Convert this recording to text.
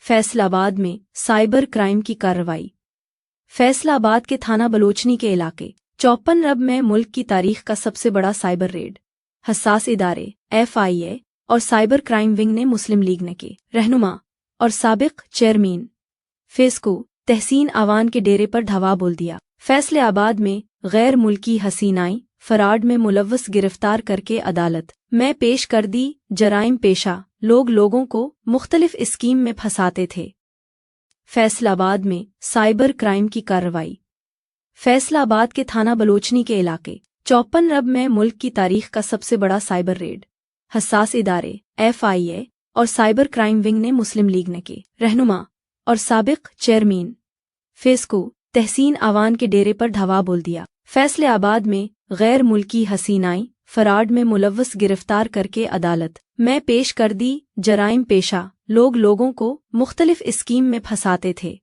फैसलाबाद में cyber crime की कार्रवाई। फैसलाबाद के थाना बलोचनी के इलाके 54 रब में मुल्क की तारीख का सबसे बड़ा साइबर रेड। हसास इदारे FIA और साइबर क्राइम विंग ने मुस्लिम लीग ने के रहनुमा और साबिक चेयरमैन फेस्को तहसीन आवान के डेरे पर धावा बोल दिया। फैसलाबाद में गैर मुल्की हसीनाई फराड में मुलव्वस गिरफ्तार करके अदालत में पेश कर दी। जराइम पेशा लोग लोगों को मुख्तलिफ स्कीम में फंसाते थे। फैसलाबाद में साइबर क्राइम की कार्रवाई। फैसलाबाद के थाना बलोचनी के इलाके 54 रब में मुल्क की तारीख का सबसे बड़ा साइबर रेड। हसास इदारे FIA और साइबर क्राइम विंग ने मुस्लिम लीग ने के रहनुमा और साबिक चेयरमैन फेस्को तहसीन आवान के डेरे पर धावा बोल दिया। फैसलाबाद में गैर मुल्की हसीनाई फराड में मुलव्वस गिरफ्तार करके अदालत में पेश कर दी। जराइम पेशा लोग लोगों को मुख्तलिफ स्कीम में फंसाते थे।